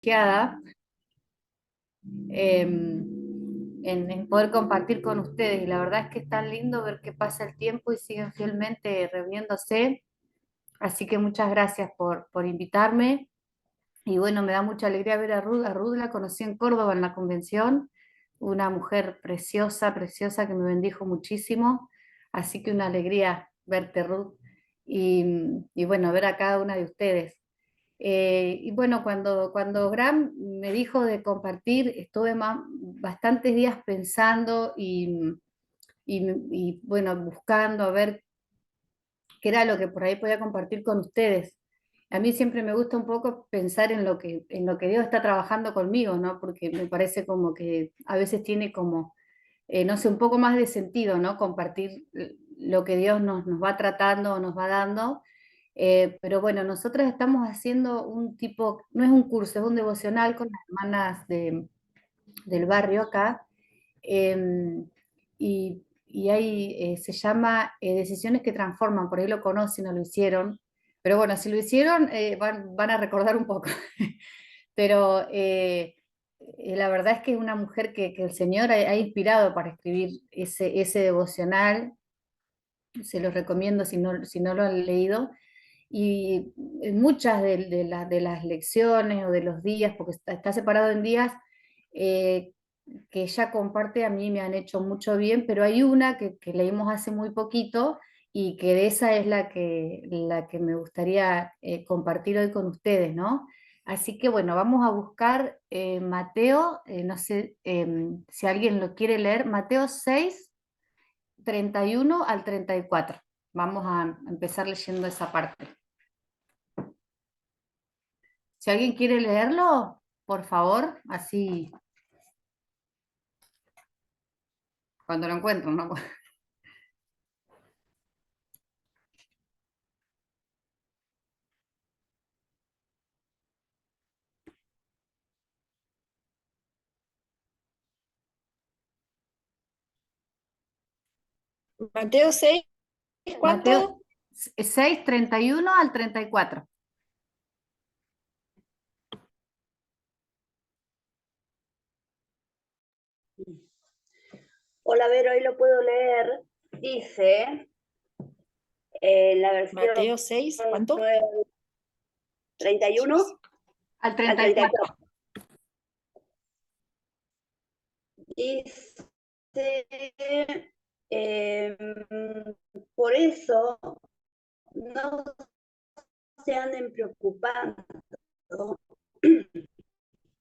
privilegiada en poder compartir con ustedes. Y la verdad es que es tan lindo ver que pasa el tiempo y siguen fielmente reuniéndose. Así que muchas gracias por invitarme. Y bueno, me da mucha alegría ver a Ruth. A Ruth la conocí en Córdoba en la convención, una mujer preciosa, preciosa que me bendijo muchísimo. Así que una alegría verte, Ruth. Y bueno, ver a cada una de ustedes. Y bueno, cuando Graham me dijo de compartir, estuve bastantes días pensando y bueno, buscando a ver qué era lo que por ahí podía compartir con ustedes. A mí siempre me gusta un poco pensar en lo que Dios está trabajando conmigo, ¿no? Porque me parece como que a veces tiene como, no sé, un poco más de sentido, ¿no? Compartir lo que Dios nos va tratando o nos va dando. Pero bueno, nosotros estamos haciendo un tipo, no es un curso, es un devocional con las hermanas del barrio acá. Y ahí se llama Decisiones que Transforman, por ahí lo conocen o lo hicieron. Pero bueno, si lo hicieron, van a recordar un poco. Pero la verdad es que es una mujer que el Señor ha inspirado para escribir ese devocional. Se los recomiendo si no lo han leído. Y en muchas de las lecciones o de los días, porque está separado en días, eh, que ella comparte a mí me han hecho mucho bien, pero hay una que leímos hace muy poquito y que de esa es la que me gustaría compartir hoy con ustedes, ¿no? Así que bueno, vamos a buscar Mateo, no sé si alguien lo quiere leer, Mateo 6 31 al 34. Vamos a empezar leyendo esa parte. Si alguien quiere leerlo, por favor, así cuando lo encuentro, ¿no? Mateo 6, Mateo ¿cuánto? 6 31 al 34. Hola, Vero, hoy lo puedo leer. Dice, la versión Mateo 6, ¿cuánto? 31 Al al 34. 34. Dice, eh, por eso no se anden preocupando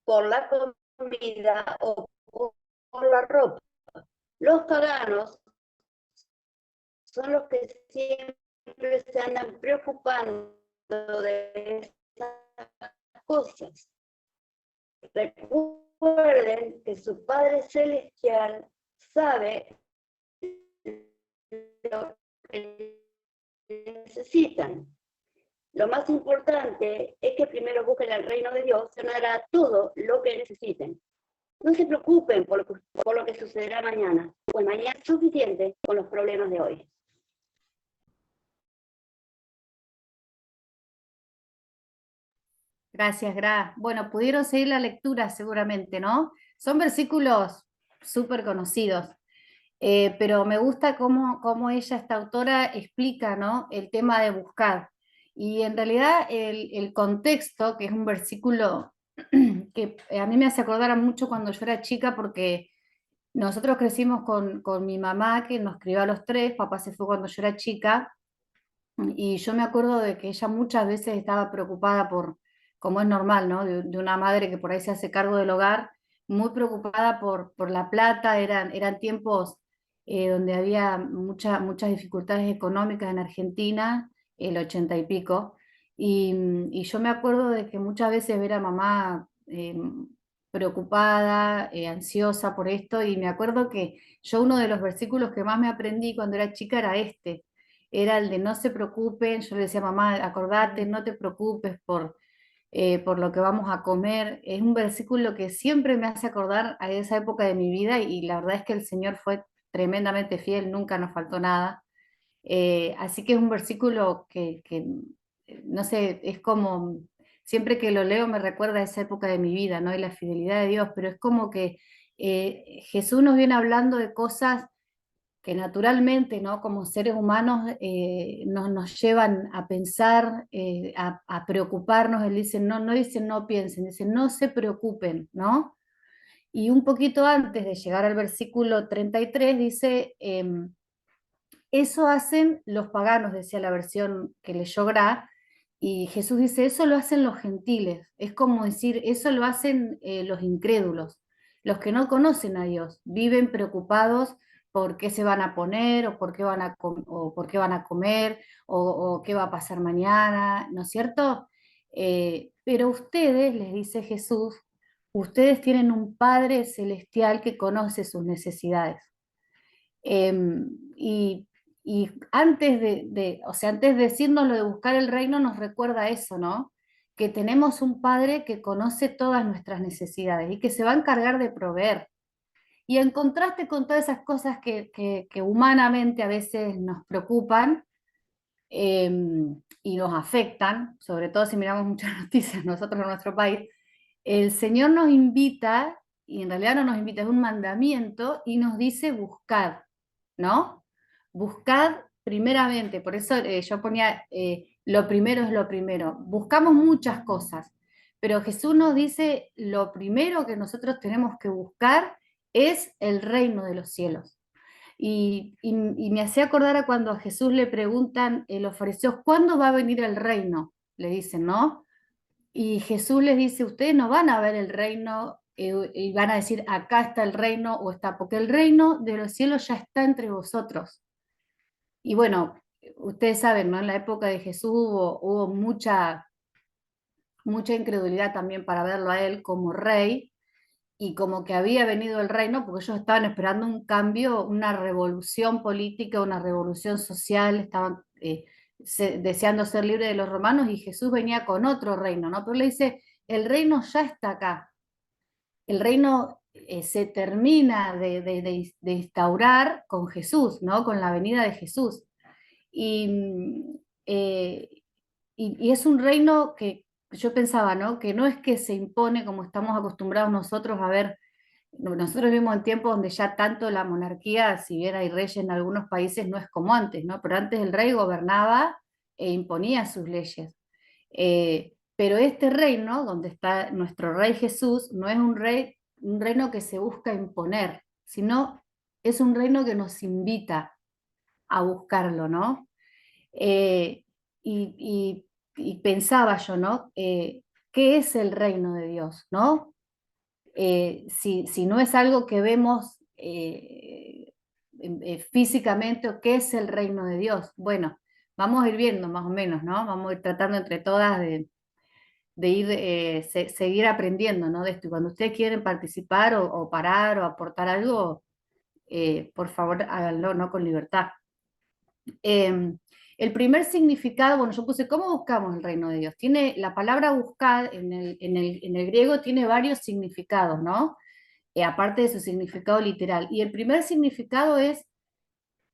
por la comida o por la ropa. Los paganos son los que siempre se andan preocupando de esas cosas. Recuerden que su Padre Celestial sabe lo que necesitan. Lo más importante es que primero busquen el reino de Dios, se hará todo lo que necesiten. No se preocupen por lo que sucederá mañana, pues mañana es suficiente con los problemas de hoy. Gracias, Gra. Bueno, pudieron seguir la lectura seguramente, ¿no? Son versículos súper conocidos, pero me gusta cómo ella, esta autora, explica, ¿no? El tema de buscar. Y en realidad el contexto, que es un versículo que a mí me hace acordar a mucho cuando yo era chica, porque nosotros crecimos con mi mamá, que nos crió a los tres, papá se fue cuando yo era chica, y yo me acuerdo de que ella muchas veces estaba preocupada por, como es normal, ¿no? De una madre que por ahí se hace cargo del hogar, muy preocupada por la plata, eran tiempos donde había muchas dificultades económicas en Argentina, el 80 y pico, y yo me acuerdo de que muchas veces ver a mamá preocupada, ansiosa por esto, y me acuerdo que yo uno de los versículos que más me aprendí cuando era chica era este, era el de no se preocupen. Yo le decía, mamá, acordate, no te preocupes por lo que vamos a comer. Es un versículo que siempre me hace acordar a esa época de mi vida y la verdad es que el Señor fue tremendamente fiel, nunca nos faltó nada. Así que es un versículo no sé, es como, siempre que lo leo me recuerda a esa época de mi vida, ¿no? Y la fidelidad de Dios, pero es como que Jesús nos viene hablando de cosas que naturalmente, ¿no? Como seres humanos nos llevan a pensar, a preocuparnos. Él dice, no, no dice no piensen, dice no se preocupen, ¿no? Y un poquito antes de llegar al versículo 33 dice, eso hacen los paganos, decía la versión que leyó Gra, y Jesús dice, eso lo hacen los gentiles, es como decir, eso lo hacen los incrédulos, los que no conocen a Dios, viven preocupados por qué se van a poner, o por qué van a, o por qué van a comer, o qué va a pasar mañana, ¿no es cierto? Pero ustedes, les dice Jesús, ustedes tienen un Padre celestial que conoce sus necesidades. Y, y antes o sea, antes de decirnos lo de buscar el reino, nos recuerda eso, ¿no? Que tenemos un Padre que conoce todas nuestras necesidades y que se va a encargar de proveer. Y en contraste con todas esas cosas que humanamente a veces nos preocupan eh, y nos afectan, sobre todo si miramos muchas noticias nosotros en nuestro país, el Señor nos invita, y en realidad no nos invita, es un mandamiento, y nos dice buscar, ¿no? Buscad primeramente, por eso yo ponía, lo primero es lo primero. Buscamos muchas cosas, pero Jesús nos dice, lo primero que nosotros tenemos que buscar es el reino de los cielos. Y me hacía acordar a cuando a Jesús le preguntan los fariseos, ¿cuándo va a venir el reino? Le dicen, ¿no? Y Jesús les dice, ustedes no van a ver el reino y van a decir, acá está el reino o está, porque el reino de los cielos ya está entre vosotros. Y bueno, ustedes saben, ¿no? En la época de Jesús hubo mucha incredulidad también para verlo a él como rey y como que había venido el reino, porque ellos estaban esperando un cambio, una revolución política, una revolución social, estaban deseando ser libres de los romanos y Jesús venía con otro reino, ¿no? Pero le dice, el reino ya está acá, el reino se termina de instaurar con Jesús, ¿no? Con la venida de Jesús. Y, eh, y es un reino que yo pensaba, ¿no? Que no es que se impone como estamos acostumbrados nosotros a ver. Nosotros vivimos en tiempos donde ya tanto la monarquía, si bien hay reyes en algunos países, no es como antes, ¿no? Pero antes el rey gobernaba e imponía sus leyes. Pero este reino, donde está nuestro rey Jesús, no es un reino que se busca imponer, sino es un reino que nos invita a buscarlo, ¿no? Eh, y pensaba yo, ¿no? ¿Qué es el reino de Dios, ¿no? Si no es algo que vemos físicamente, o qué es el reino de Dios. Bueno, vamos a ir viendo más o menos, ¿no? Vamos a ir tratando entre todas de ir, seguir aprendiendo, ¿no? De esto. Y cuando ustedes quieren participar o parar o aportar algo, por favor háganlo, ¿no? Con libertad. El primer significado, bueno, yo puse, ¿cómo buscamos el reino de Dios? Tiene la palabra buscar en el griego tiene varios significados, ¿no? Aparte de su significado literal. Y el primer significado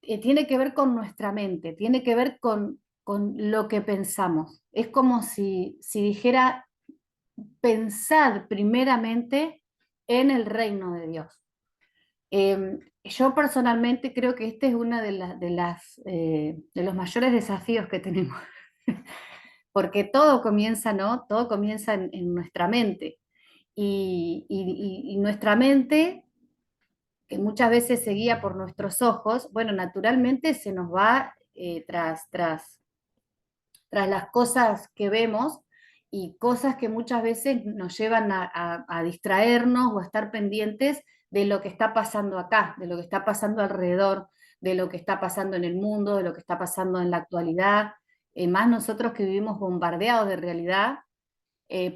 tiene que ver con nuestra mente, tiene que ver con lo que pensamos. Es como si dijera, pensad primeramente en el reino de Dios. Yo personalmente creo que este es uno de los mayores desafíos que tenemos, porque todo comienza, ¿no? Todo comienza en nuestra mente. Y nuestra mente, que muchas veces se guía por nuestros ojos, bueno, naturalmente se nos va tras las cosas que vemos y cosas que muchas veces nos llevan a distraernos o a estar pendientes de lo que está pasando acá, de lo que está pasando alrededor, de lo que está pasando en el mundo, de lo que está pasando en la actualidad, más nosotros que vivimos bombardeados de realidad,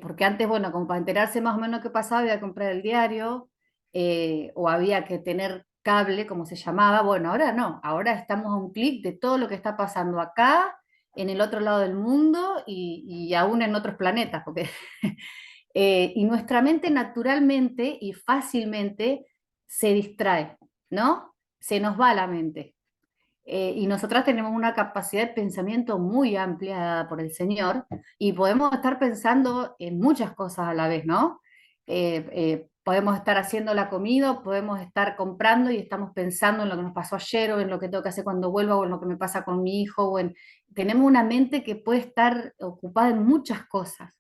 porque antes, bueno, como para enterarse más o menos qué pasaba, había que comprar el diario, o había que tener cable, como se llamaba. Bueno, ahora no, ahora estamos a un clic de todo lo que está pasando acá, en el otro lado del mundo y aún en otros planetas, porque y nuestra mente naturalmente y fácilmente se distrae, ¿no? Se nos va la mente. y nosotras tenemos una capacidad de pensamiento muy amplia dada por el Señor y podemos estar pensando en muchas cosas a la vez, ¿no? Podemos estar haciendo la comida, podemos estar comprando y estamos pensando en lo que nos pasó ayer o en lo que tengo que hacer cuando vuelva o en lo que me pasa con mi hijo. Tenemos una mente que puede estar ocupada en muchas cosas.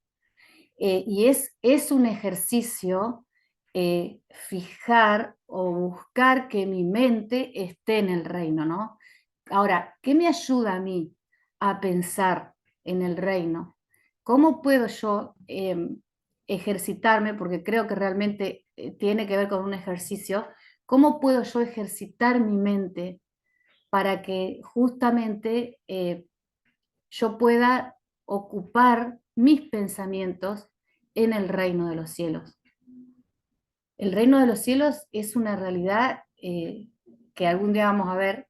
Y es un ejercicio fijar o buscar que mi mente esté en el reino, ¿no? Ahora, ¿qué me ayuda a mí a pensar en el reino? ¿Cómo puedo yo ejercitarme? Porque creo que realmente tiene que ver con un ejercicio. ¿Cómo puedo yo ejercitar mi mente para que justamente yo pueda ocupar mis pensamientos en el reino de los cielos? El reino de los cielos es una realidad que algún día vamos a ver,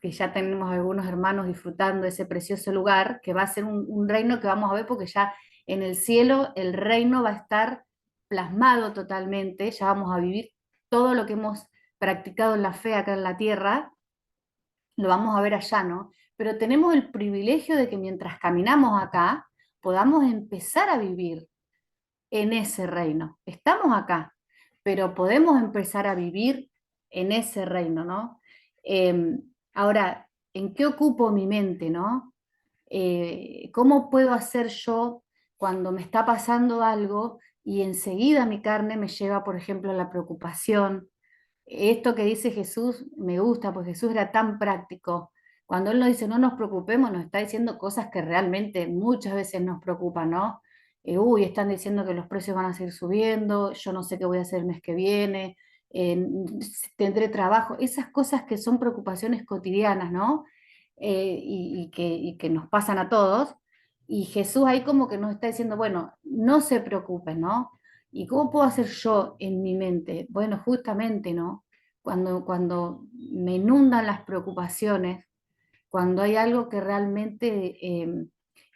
que ya tenemos algunos hermanos disfrutando de ese precioso lugar, que va a ser un reino que vamos a ver porque ya en el cielo el reino va a estar plasmado totalmente, ya vamos a vivir todo lo que hemos practicado en la fe acá en la tierra, lo vamos a ver allá, ¿no? Pero tenemos el privilegio de que mientras caminamos acá, podamos empezar a vivir en ese reino. Estamos acá, pero podemos empezar a vivir en ese reino, ¿no? Eh, Ahora, ¿en qué ocupo mi mente, no? ¿Cómo puedo hacer yo cuando me está pasando algo y enseguida mi carne me lleva, por ejemplo, a la preocupación? Esto que dice Jesús me gusta, porque Jesús era tan práctico. Cuando Él nos dice no nos preocupemos, nos está diciendo cosas que realmente muchas veces nos preocupan, ¿no? Uy, están diciendo que los precios van a seguir subiendo, yo no sé qué voy a hacer el mes que viene, eh, tendré trabajo, esas cosas que son preocupaciones cotidianas, ¿no? Y que nos pasan a todos. Y Jesús ahí como que nos está diciendo, bueno, no se preocupen, ¿no? ¿Y cómo puedo hacer yo en mi mente? Bueno, justamente, ¿no? Cuando me inundan las preocupaciones, cuando hay algo que realmente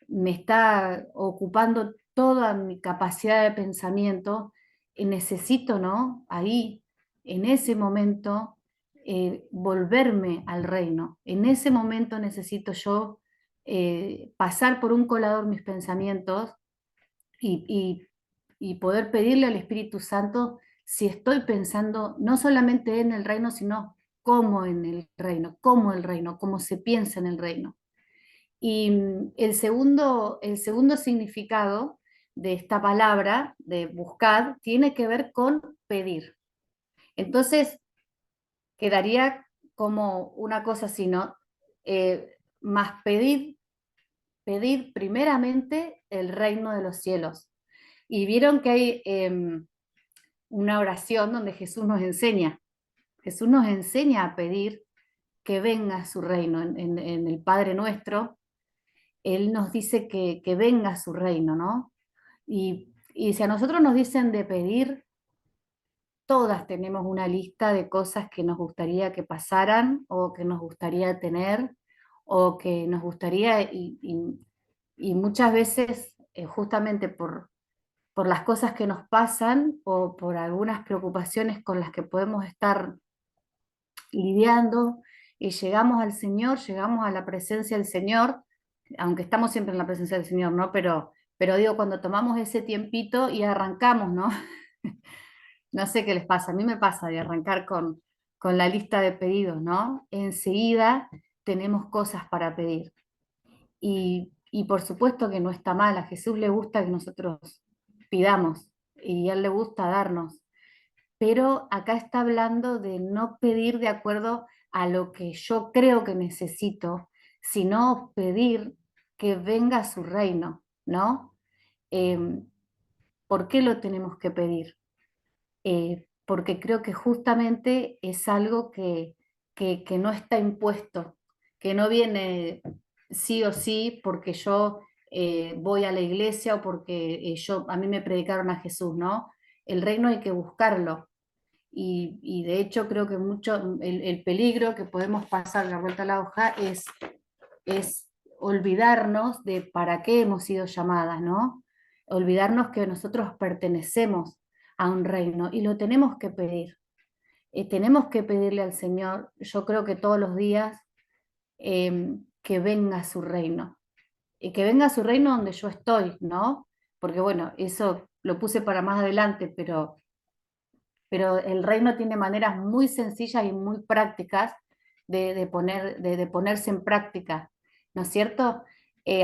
me está ocupando toda mi capacidad de pensamiento, necesito, ¿no? Ahí, en ese momento, volverme al reino. En ese momento necesito yo pasar por un colador mis pensamientos y, y poder pedirle al Espíritu Santo si estoy pensando no solamente en el reino, sino cómo en el reino, cómo se piensa en el reino. Y el segundo significado de esta palabra, de buscar, tiene que ver con pedir. Entonces, quedaría como una cosa así, ¿no? Más pedir primeramente el reino de los cielos. Y vieron que hay una oración donde Jesús nos enseña a pedir que venga su reino. En el Padre Nuestro, Él nos dice que venga su reino, ¿no? Y si a nosotros nos dicen de pedir, todas tenemos una lista de cosas que nos gustaría que pasaran o que nos gustaría tener o que nos gustaría y muchas veces justamente por las cosas que nos pasan o por algunas preocupaciones con las que podemos estar lidiando y llegamos al Señor, llegamos a la presencia del Señor, aunque estamos siempre en la presencia del Señor, ¿no? Pero digo, cuando tomamos ese tiempito y arrancamos, ¿no? No sé qué les pasa, a mí me pasa de arrancar con la lista de pedidos, ¿no? Enseguida tenemos cosas para pedir. Y por supuesto que no está mal, a Jesús le gusta que nosotros pidamos y a Él le gusta darnos, pero acá está hablando de no pedir de acuerdo a lo que yo creo que necesito, sino pedir que venga su reino, ¿no? Eh, ¿Por qué lo tenemos que pedir? Porque creo que justamente es algo que no está impuesto, que no viene sí o sí porque yo voy a la iglesia o porque a mí me predicaron a Jesús, ¿no? El reino hay que buscarlo. Y de hecho creo que mucho el peligro que podemos pasar la vuelta a la hoja es olvidarnos de para qué hemos sido llamadas, ¿no? Olvidarnos que nosotros pertenecemos a un reino y lo tenemos que pedir. Tenemos que pedirle al Señor, yo creo que todos los días, que venga su reino. Y que venga su reino donde yo estoy, ¿no? Porque bueno, eso lo puse para más adelante, pero el reino tiene maneras muy sencillas y muy prácticas de ponerse en práctica, ¿no es cierto?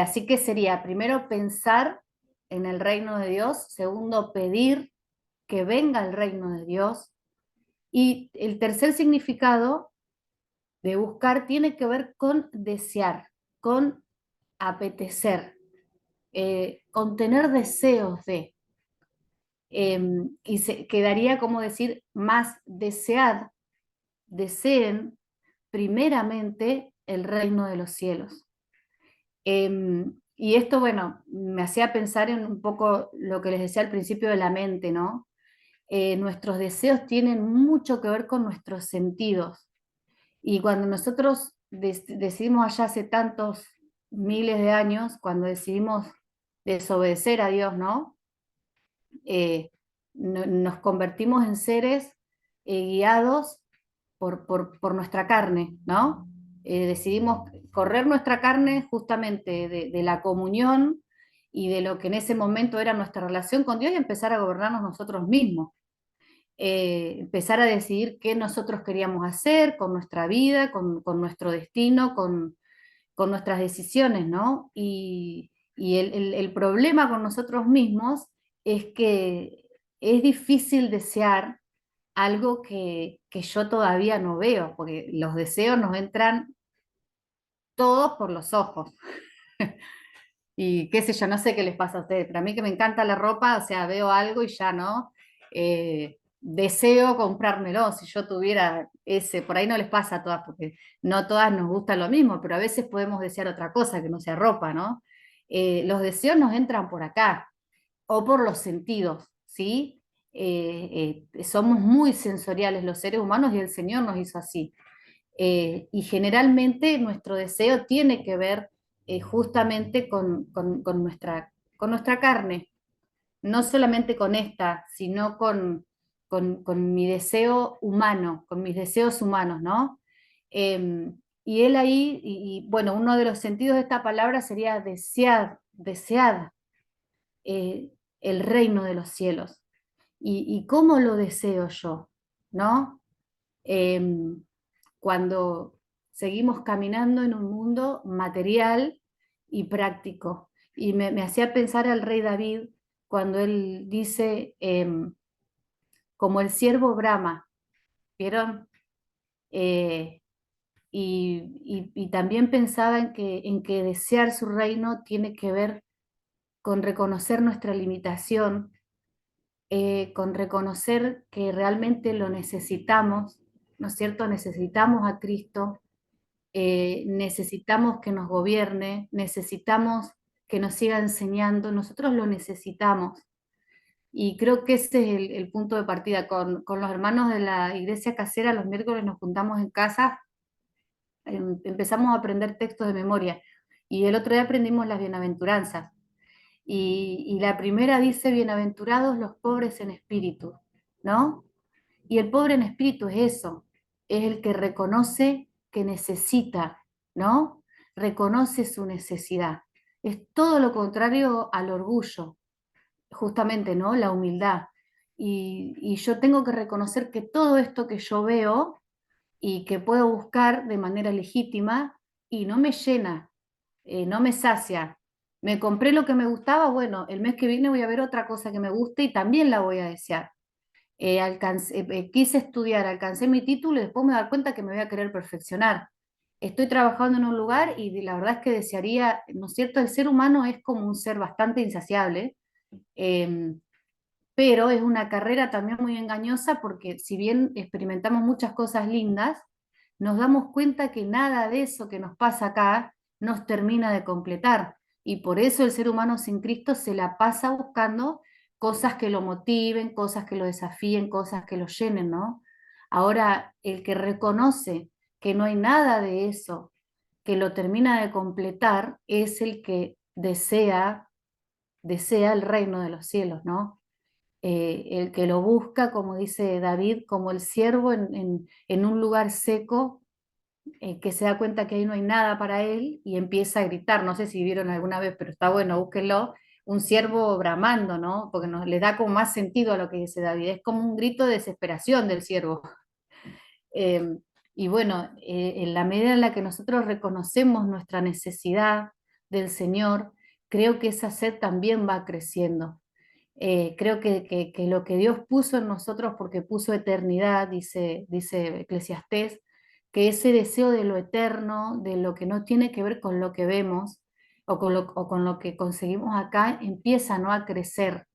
Así que sería, primero, pensar en el reino de Dios, segundo, pedir que venga el reino de Dios, y el tercer significado de buscar tiene que ver con desear, con apetecer, con tener deseos de, y se quedaría como decir más desead, deseen primeramente el reino de los cielos. Y esto, bueno, me hacía pensar en un poco lo que les decía al principio de la mente, ¿no? Nuestros deseos tienen mucho que ver con nuestros sentidos. Y cuando nosotros decidimos allá hace tantos miles de años, cuando decidimos desobedecer a Dios, ¿no? Eh, nos convertimos en seres guiados por nuestra carne, ¿no? Decidimos correr nuestra carne justamente de la comunión y de lo que en ese momento era nuestra relación con Dios y empezar a gobernarnos nosotros mismos. Empezar a decidir qué nosotros queríamos hacer con nuestra vida, con nuestro destino, con nuestras decisiones, ¿no? Y el problema con nosotros mismos es que es difícil desear algo que yo todavía no veo, porque los deseos nos entran todos por los ojos. Y qué sé yo, no sé qué les pasa a ustedes, pero a mí que me encanta la ropa, o sea, veo algo y ya, ¿no? Deseo comprármelo, si yo tuviera ese, por ahí no les pasa a todas, porque no todas nos gusta lo mismo, pero a veces podemos desear otra cosa que no sea ropa, ¿no? Los deseos nos entran por acá, o por los sentidos, ¿sí? Somos muy sensoriales los seres humanos y el Señor nos hizo así. Y generalmente nuestro deseo tiene que ver justamente con nuestra carne, no solamente con esta, sino con mi deseo humano, con mis deseos humanos, ¿no? Y él ahí, bueno, uno de los sentidos de esta palabra sería desear, desear eh, el reino de los cielos. Y cómo lo deseo yo, ¿no? Em, Cuando seguimos caminando en un mundo material y práctico. Y me hacía pensar al rey David cuando él dice, como el siervo brama, ¿vieron? Eh, y también pensaba en que desear su reino tiene que ver con reconocer nuestra limitación, con reconocer que realmente lo necesitamos, ¿no es cierto? Necesitamos a Cristo, necesitamos que nos gobierne, necesitamos que nos siga enseñando, nosotros lo necesitamos. Y creo que ese es el punto de partida. Con los hermanos de la iglesia casera, los miércoles nos juntamos en casa, empezamos a aprender textos de memoria. Y el otro día aprendimos las bienaventuranzas. Y la primera dice, bienaventurados los pobres en espíritu, ¿no? Y el pobre en espíritu es eso, es el que reconoce que necesita, ¿no? Reconoce su necesidad. Es todo lo contrario al orgullo, justamente, ¿no? La humildad. Y yo tengo que reconocer que todo esto que yo veo y que puedo buscar de manera legítima y no me llena, no me sacia. Me compré lo que me gustaba, bueno, el mes que viene voy a ver otra cosa que me guste y también la voy a desear. Quise estudiar, alcancé mi título y después me doy cuenta que me voy a querer perfeccionar. Estoy trabajando en un lugar y la verdad es que desearía, ¿no es cierto? El ser humano es como un ser bastante insaciable, eh, pero es una carrera también muy engañosa porque si bien experimentamos muchas cosas lindas, nos damos cuenta que nada de eso que nos pasa acá nos termina de completar. Y por eso el ser humano sin Cristo se la pasa buscando cosas que lo motiven, cosas que lo desafíen, cosas que lo llenen, ¿no? Ahora, el que reconoce que no hay nada de eso que lo termina de completar es el que desea el reino de los cielos, ¿no? El que lo busca, como dice David, como el ciervo en un lugar seco, que se da cuenta que ahí no hay nada para él y empieza a gritar, no sé si vieron alguna vez, pero está bueno, búsquenlo, un ciervo bramando, ¿no? Porque nos, le da como más sentido a lo que dice David, es como un grito de desesperación del ciervo. Eh, y bueno, en la medida en la que nosotros reconocemos nuestra necesidad del Señor, creo que esa sed también va creciendo. Creo que lo que Dios puso en nosotros, porque puso eternidad, dice Eclesiastés, que ese deseo de lo eterno, de lo que no tiene que ver con lo que vemos o con lo que conseguimos acá, empieza, ¿no?, a crecer.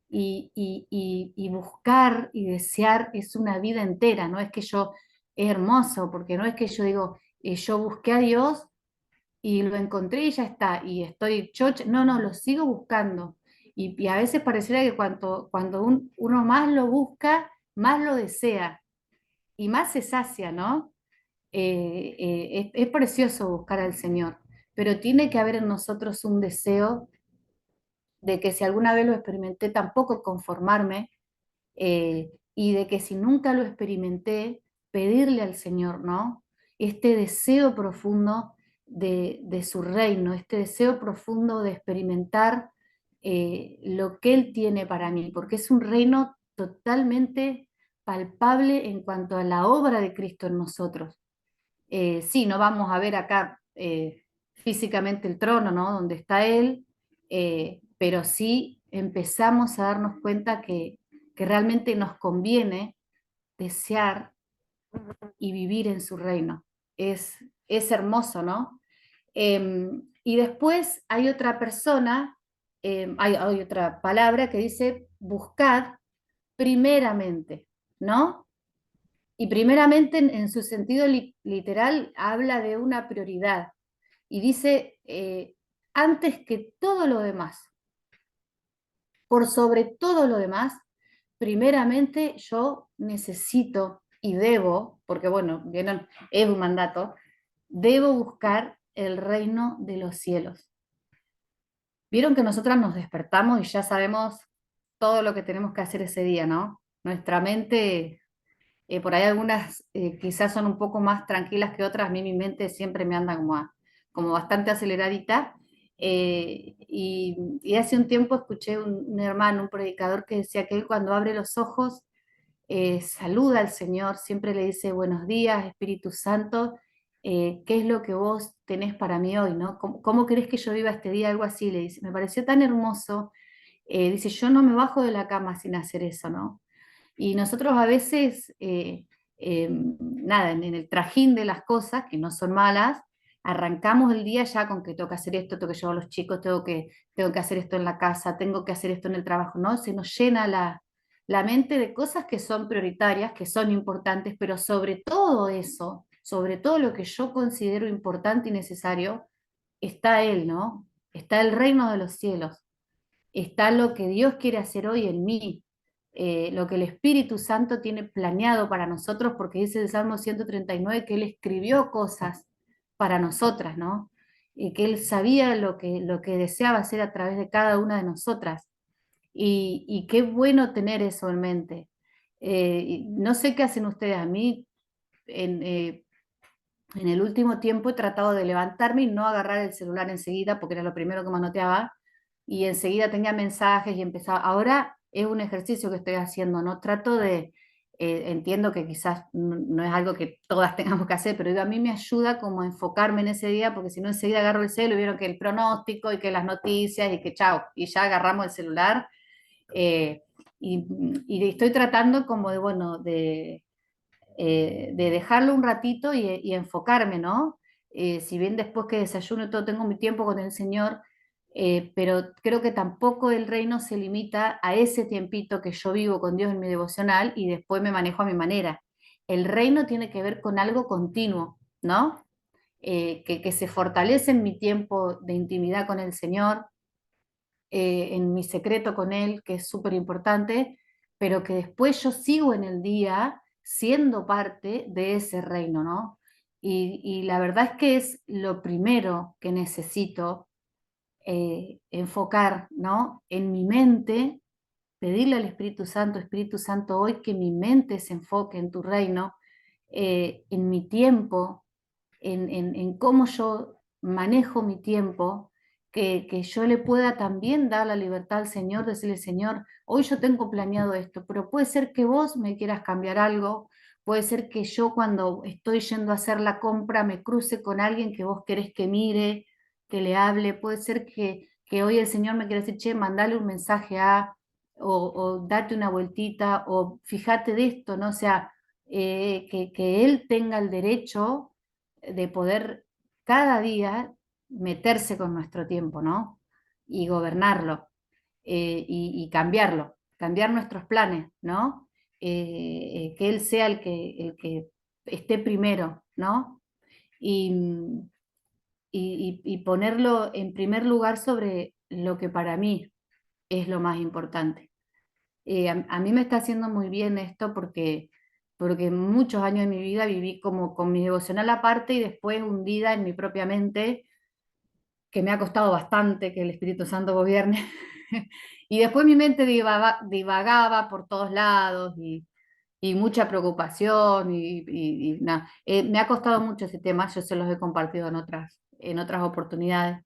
Y buscar y desear es una vida entera, no es que yo, es hermoso, porque no es que yo digo, yo busqué a Dios y lo encontré y ya está, y estoy chocha, no, no, lo sigo buscando. Y a veces pareciera que cuando uno más lo busca, más lo desea y más se sacia, ¿no? Es precioso buscar al Señor, pero tiene que haber en nosotros un deseo de que si alguna vez lo experimenté, tampoco conformarme, y de que si nunca lo experimenté, pedirle al Señor, ¿no? Este deseo profundo de su reino, este deseo profundo de experimentar lo que Él tiene para mí, porque es un reino totalmente palpable en cuanto a la obra de Cristo en nosotros. Sí, no vamos a ver acá físicamente el trono, ¿no? Donde está Él, pero sí empezamos a darnos cuenta que realmente nos conviene desear y vivir en su reino. Es hermoso, ¿no? Y después hay otra persona, hay otra palabra que dice buscad primeramente, ¿no? Y primeramente en su sentido literal habla de una prioridad y dice antes que todo lo demás, por sobre todo lo demás, primeramente yo necesito y debo, porque bueno, vieron, es un mandato, debo buscar el reino de los cielos. Vieron que nosotras nos despertamos y ya sabemos todo lo que tenemos que hacer ese día, ¿no? Nuestra mente, por ahí algunas quizás son un poco más tranquilas que otras, a mí mi mente siempre me anda como bastante aceleradita. Y hace un tiempo escuché un hermano, un predicador, que decía que él cuando abre los ojos saluda al Señor, siempre le dice buenos días, Espíritu Santo, ¿qué es lo que vos tenés para mí hoy, ¿no? ¿Cómo querés que yo viva este día? Algo así le dice, me pareció tan hermoso. Dice, yo no me bajo de la cama sin hacer eso, ¿no? Y nosotros a veces, nada, en el trajín de las cosas, que no son malas, arrancamos el día ya con que tengo que hacer esto, tengo que llevar a los chicos, tengo que hacer esto en la casa, tengo que hacer esto en el trabajo, ¿no? Se nos llena la mente de cosas que son prioritarias, que son importantes, pero sobre todo eso, sobre todo lo que yo considero importante y necesario, está Él, ¿no? Está el reino de los cielos, está lo que Dios quiere hacer hoy en mí, lo que el Espíritu Santo tiene planeado para nosotros, porque dice el Salmo 139 que Él escribió cosas para nosotras, ¿no? Y que Él sabía lo que deseaba hacer a través de cada una de nosotras. Y qué bueno tener eso en mente. No sé qué hacen ustedes, a mí en, en el último tiempo he tratado de levantarme y no agarrar el celular enseguida, porque era lo primero que manoteaba, y enseguida tenía mensajes y empezaba. Ahora es un ejercicio que estoy haciendo, ¿no? Trato de, entiendo que quizás no es algo que todas tengamos que hacer, pero digo, a mí me ayuda como a enfocarme en ese día, porque si no enseguida agarro el celular y vieron que el pronóstico y que las noticias y que chao, y ya agarramos el celular. eh, y estoy tratando como de, bueno, de dejarlo un ratito y enfocarme, ¿no? Si bien después que desayuno y todo tengo mi tiempo con el Señor, pero creo que tampoco el reino se limita a ese tiempito que yo vivo con Dios en mi devocional y después me manejo a mi manera. El reino tiene que ver con algo continuo, ¿no? Que se fortalece en mi tiempo de intimidad con el Señor, en mi secreto con Él, que es súper importante, pero que después yo sigo en el día siendo parte de ese reino, ¿no? Y la verdad es que es lo primero que necesito enfocar, ¿no? En mi mente, pedirle al Espíritu Santo, hoy que mi mente se enfoque en tu reino, en mi tiempo. en cómo yo manejo mi tiempo, que yo le pueda también dar la libertad al Señor, decirle, Señor, hoy yo tengo planeado esto, pero puede ser que vos me quieras cambiar algo, puede ser que yo cuando estoy yendo a hacer la compra me cruce con alguien que vos querés que mire, que le hable, puede ser que hoy el Señor me quiera decir, che, mandale un mensaje a, o date una vueltita, o fíjate de esto, ¿no? O sea, que Él tenga el derecho de poder cada día meterse con nuestro tiempo, ¿no? Y gobernarlo, y cambiarlo, cambiar nuestros planes, ¿no? Que Él sea el que esté primero, ¿no? Y, y ponerlo en primer lugar sobre lo que para mí es lo más importante. A mí me está haciendo muy bien esto porque muchos años de mi vida viví como con mi devocional aparte y después hundida en mi propia mente, que me ha costado bastante que el Espíritu Santo gobierne. Y después mi mente divagaba por todos lados y mucha preocupación y nada. Me ha costado mucho ese tema, yo se los he compartido en otras oportunidades,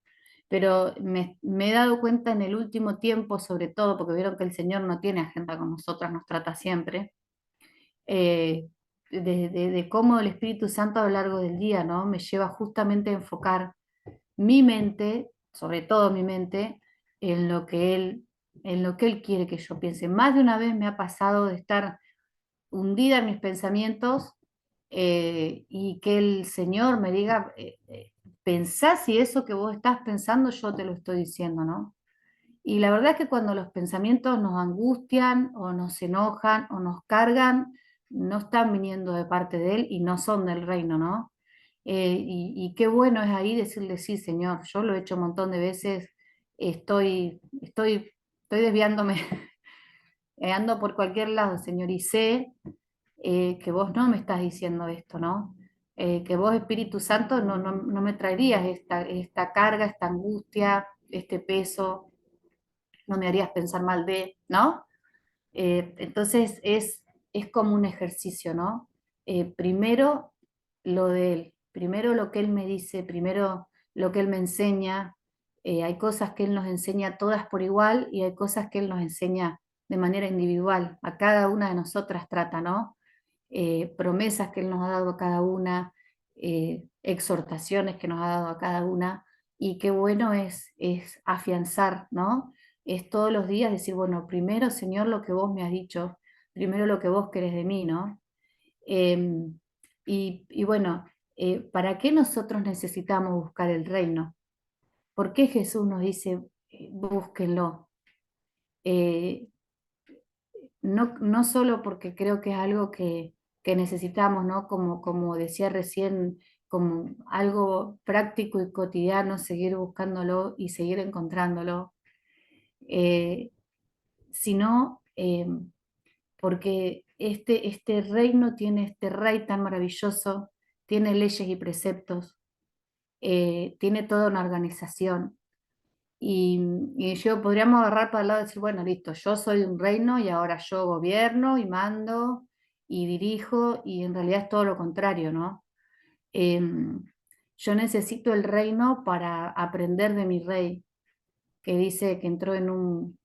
pero me he dado cuenta en el último tiempo, sobre todo, porque vieron que el Señor no tiene agenda con nosotras, nos trata siempre, eh, de cómo el Espíritu Santo a lo largo del día, ¿no? Me lleva justamente a enfocar mi mente, sobre todo mi mente, en lo que Él quiere que yo piense. Más de una vez me ha pasado de estar hundida en mis pensamientos, y que el Señor me diga, pensá si eso que vos estás pensando yo te lo estoy diciendo, ¿no? Y la verdad es que cuando los pensamientos nos angustian o nos enojan o nos cargan, no están viniendo de parte de Él y no son del reino, ¿no? Y qué bueno es ahí decirle, sí, Señor, yo lo he hecho un montón de veces, estoy desviándome, ando por cualquier lado, Señor, y sé, que vos no me estás diciendo esto, ¿no? Que vos, Espíritu Santo, no me traerías esta carga, esta angustia, este peso, no me harías pensar mal de, ¿no? Entonces es como un ejercicio, ¿no? Primero lo de Él, primero lo que Él me dice, primero lo que Él me enseña. Hay cosas que Él nos enseña todas por igual y hay cosas que Él nos enseña de manera individual. A cada una de nosotras trata, ¿no? Promesas que Él nos ha dado a cada una, exhortaciones que nos ha dado a cada una, y qué bueno es afianzar, ¿no? Es todos los días decir, bueno, primero, Señor, lo que vos me has dicho, primero lo que vos querés de mí, ¿no? Em, y bueno, ¿para qué nosotros necesitamos buscar el reino? ¿Por qué Jesús nos dice, búsquenlo? Eh, no solo porque creo que es algo que necesitamos, ¿no? Como decía recién, como algo práctico y cotidiano, seguir buscándolo y seguir encontrándolo, eh, sino porque este reino tiene este rey tan maravilloso, tiene leyes y preceptos, tiene toda una organización. Y yo podríamos agarrar para el lado y decir, bueno, listo, yo soy un reino y ahora yo gobierno y mando y dirijo, y en realidad es todo lo contrario, ¿no? Em, yo necesito el reino para aprender de mi rey, que dice que entró en un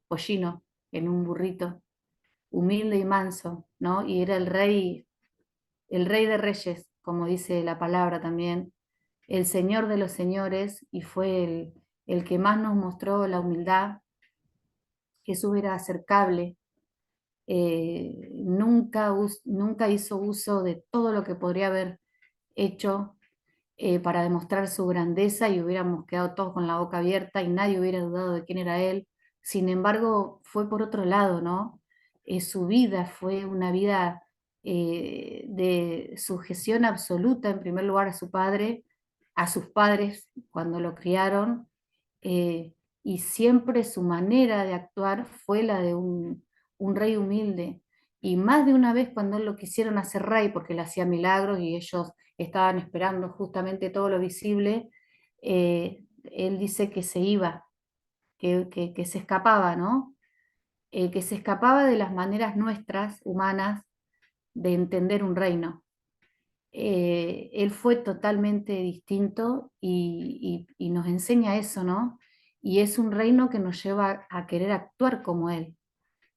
pollino, en un burrito, humilde y manso, ¿no? Y era el rey de reyes, como dice la palabra también, el señor de los señores, y fue el que más nos mostró la humildad. Jesús era acercable, nunca hizo uso de todo lo que podría haber hecho, para demostrar su grandeza, y hubiéramos quedado todos con la boca abierta y nadie hubiera dudado de quién era Él. Sin embargo, fue por otro lado, ¿no? Su vida fue una vida, de sujeción absoluta, en primer lugar a su padre, a sus padres cuando lo criaron, eh, y siempre su manera de actuar fue la de un rey humilde. Y más de una vez cuando él lo quisieron hacer rey porque le hacía milagros y ellos estaban esperando justamente todo lo visible, él dice que se iba, que se escapaba, ¿no? Que se escapaba de las maneras nuestras, humanas, de entender un reino. él fue totalmente distinto y nos enseña eso, ¿no? Y es un reino que nos lleva a querer actuar como él.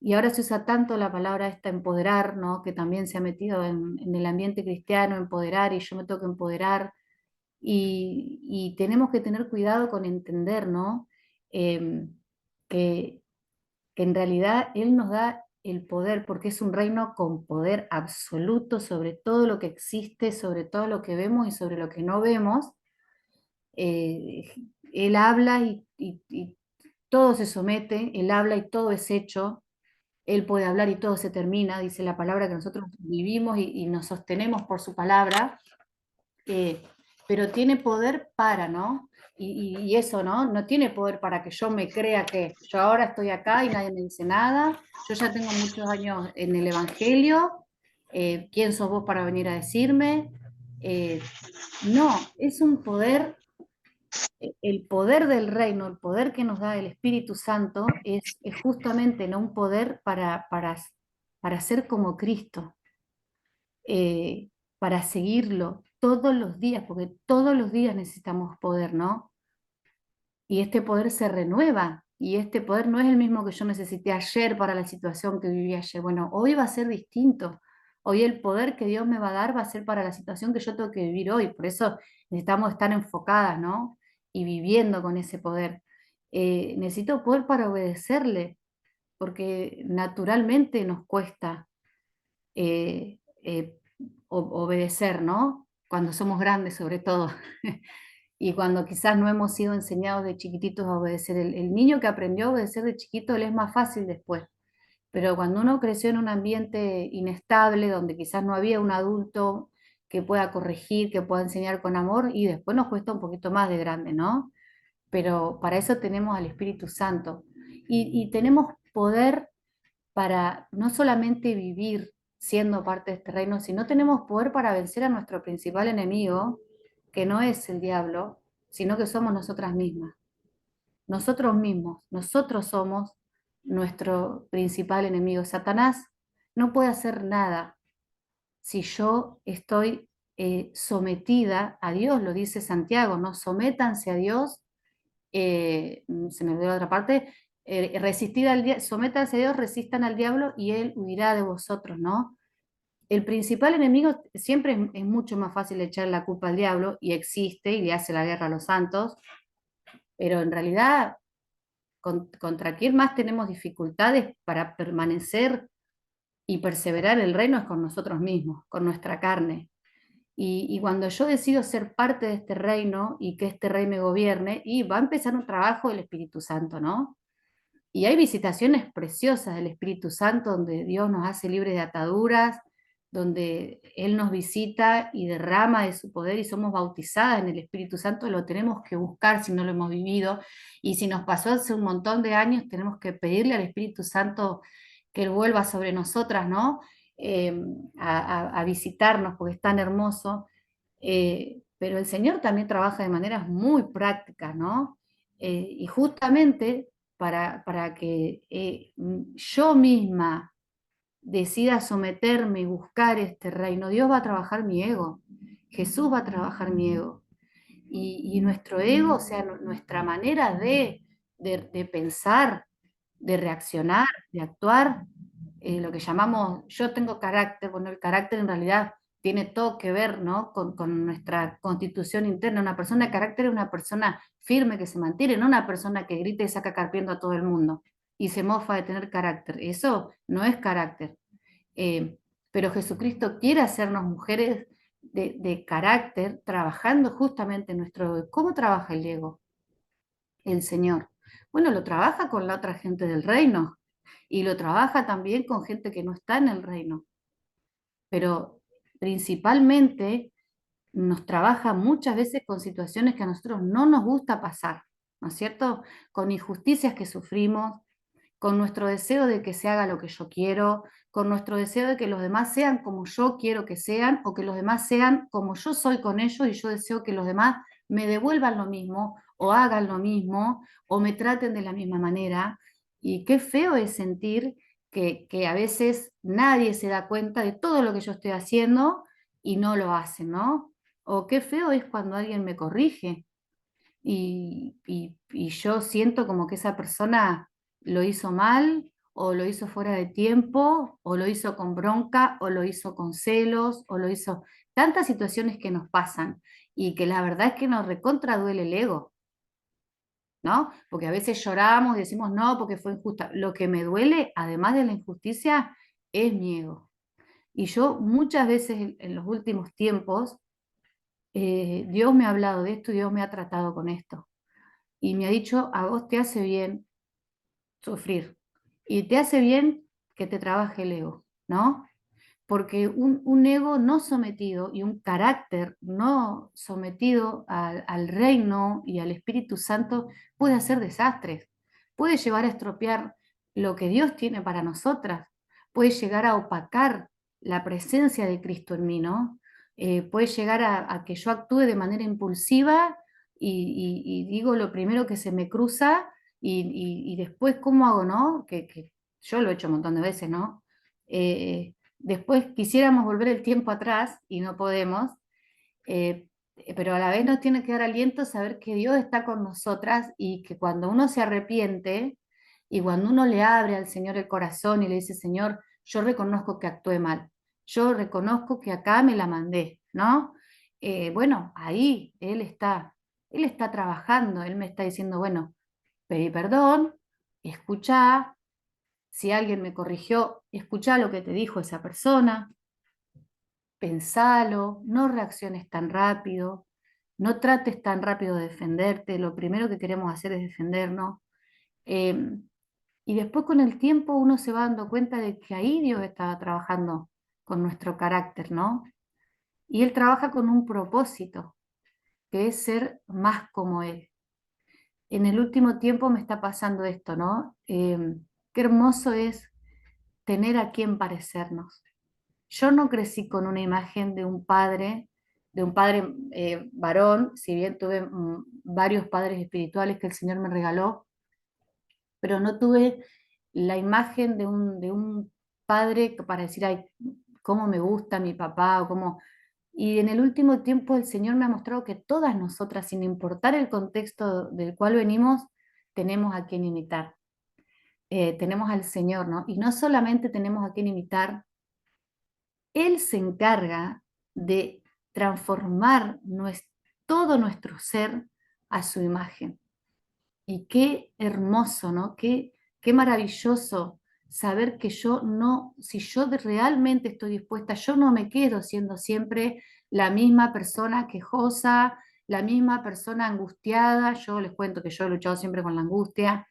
Y ahora se usa tanto la palabra esta empoderar, ¿no? Que también se ha metido en el ambiente cristiano, empoderar, y yo me tengo que empoderar. Y tenemos que tener cuidado con entender, ¿no? Em, que, que en realidad Él nos da el poder, porque es un reino con poder absoluto sobre todo lo que existe, sobre todo lo que vemos y sobre lo que no vemos. Eh, Él habla y todo se somete, Él habla y todo es hecho, Él puede hablar y todo se termina, dice la palabra que nosotros vivimos y nos sostenemos por su palabra, eh, pero tiene poder para, ¿no? Y eso, ¿no? No tiene poder para que yo me crea que yo ahora estoy acá y nadie me dice nada, yo ya tengo muchos años en el Evangelio, ¿quién sos vos para venir a decirme? No, es un poder, el poder del reino, el poder que nos da el Espíritu Santo es justamente, ¿no? Un poder para ser como Cristo, eh, para seguirlo todos los días, porque todos los días necesitamos poder, ¿no? Y este poder se renueva, y este poder no es el mismo que yo necesité ayer para la situación que viví ayer. Bueno, hoy va a ser distinto. Hoy el poder que Dios me va a dar va a ser para la situación que yo tengo que vivir hoy. Por eso necesitamos estar enfocadas, ¿no? Y viviendo con ese poder. Necesito poder para obedecerle, porque naturalmente nos cuesta eh, eh, obedecer, ¿no? Cuando somos grandes sobre todo, y cuando quizás no hemos sido enseñados de chiquititos a obedecer. El niño que aprendió a obedecer de chiquito le es más fácil después, pero cuando uno creció en un ambiente inestable, donde quizás no había un adulto que pueda corregir, que pueda enseñar con amor, y después nos cuesta un poquito más de grande, ¿no? Pero para eso tenemos al Espíritu Santo y tenemos poder para no solamente vivir siendo parte de este reino, sino tenemos poder para vencer a nuestro principal enemigo, que no es el diablo, sino que somos nosotras mismas. Nosotros mismos, nosotros somos nuestro principal enemigo. Satanás no puede hacer nada si yo estoy sometida a Dios, lo dice Santiago, ¿no? Sométanse a Dios, se me olvidó la otra parte, resistid sométanse a Dios, resistan al diablo y él huirá de vosotros, ¿no? El principal enemigo siempre es mucho más fácil echar la culpa al diablo y existe y le hace la guerra a los santos, pero en realidad contra quién más tenemos dificultades para permanecer y perseverar el reino es con nosotros mismos, con nuestra carne. Y cuando yo decido ser parte de este reino y que este rey me gobierne, y va a empezar un trabajo del Espíritu Santo, ¿no? Y hay visitaciones preciosas del Espíritu Santo donde Dios nos hace libres de ataduras, donde Él nos visita y derrama de su poder y somos bautizadas en el Espíritu Santo. Lo tenemos que buscar si no lo hemos vivido. Y si nos pasó hace un montón de años, tenemos que pedirle al Espíritu Santo que Él vuelva sobre nosotras, ¿no? Eh, a visitarnos porque es tan hermoso. Pero el Señor también trabaja de maneras muy prácticas, ¿no? Y justamente para que yo misma decida someterme y buscar este reino, Dios va a trabajar mi ego, Jesús va a trabajar mi ego. Y nuestro ego, o sea, nuestra manera de pensar, de reaccionar, de actuar, lo que llamamos, yo tengo carácter, bueno, el carácter en realidad tiene todo que ver, ¿no? Con nuestra constitución interna. Una persona de carácter es una persona firme que se mantiene, no una persona que grita y saca carpiendo a todo el mundo y se mofa de tener carácter. Eso no es carácter. Eh, pero Jesucristo quiere hacernos mujeres de carácter, trabajando justamente en nuestro ego. ¿Cómo trabaja el ego? El Señor. Bueno, lo trabaja con la otra gente del reino y lo trabaja también con gente que no está en el reino, pero principalmente nos trabaja muchas veces con situaciones que a nosotros no nos gusta pasar, ¿no es cierto? Con injusticias que sufrimos, con nuestro deseo de que se haga lo que yo quiero, con nuestro deseo de que los demás sean como yo quiero que sean, o que los demás sean como yo soy con ellos y yo deseo que los demás me devuelvan lo mismo, o hagan lo mismo, o me traten de la misma manera. Y qué feo es sentir que a veces nadie se da cuenta de todo lo que yo estoy haciendo y no lo hacen, ¿no? O qué feo es cuando alguien me corrige y yo siento como que esa persona lo hizo mal, o lo hizo fuera de tiempo, o lo hizo con bronca, o lo hizo con celos, o lo hizo... Tantas situaciones que nos pasan y que la verdad es que nos recontra duele el ego, ¿no? Porque a veces lloramos y decimos no, porque fue injusta. Lo que me duele, además de la injusticia, es mi ego. Y yo muchas veces en los últimos tiempos, Dios me ha hablado de esto y Dios me ha tratado con esto. Y me ha dicho, a vos te hace bien sufrir. Y te hace bien que te trabaje el ego, ¿no? Porque un ego no sometido y un carácter no sometido al reino y al Espíritu Santo puede hacer desastres, puede llevar a estropear lo que Dios tiene para nosotras, puede llegar a opacar la presencia de Cristo en mí, ¿no? Puede llegar a que yo actúe de manera impulsiva y digo lo primero que se me cruza y después, ¿cómo hago, no? Que yo lo he hecho un montón de veces, ¿no? Después quisiéramos volver el tiempo atrás y no podemos, eh, pero a la vez nos tiene que dar aliento saber que Dios está con nosotras y que cuando uno se arrepiente y cuando uno le abre al Señor el corazón y le dice, Señor, yo reconozco que actué mal, yo reconozco que acá me la mandé, ¿no? Bueno, ahí Él está trabajando, Él me está diciendo, bueno, pedí perdón, escuchá, si alguien me corrigió, escuchá lo que te dijo esa persona, pensalo, no reacciones tan rápido, no trates tan rápido de defenderte, lo primero que queremos hacer es defendernos. Eh, y después con el tiempo uno se va dando cuenta de que ahí Dios estaba trabajando con nuestro carácter, ¿no? Y Él trabaja con un propósito, que es ser más como Él. En el último tiempo me está pasando esto, ¿no? Qué hermoso es tener a quien parecernos. Yo no crecí con una imagen de un padre varón, si bien tuve varios padres espirituales que el Señor me regaló, pero no tuve la imagen de un padre para decir, ay, cómo me gusta mi papá o cómo... Y en el último tiempo el Señor me ha mostrado que todas nosotras, sin importar el contexto del cual venimos, tenemos a quien imitar. Tenemos al Señor, ¿no? Y no solamente tenemos a quien imitar, Él se encarga de transformar todo nuestro ser a su imagen. Y qué hermoso, ¿no? Qué maravilloso saber que yo no, si yo realmente estoy dispuesta, yo no me quedo siendo siempre la misma persona quejosa, la misma persona angustiada. Yo les cuento que yo he luchado siempre con la angustia.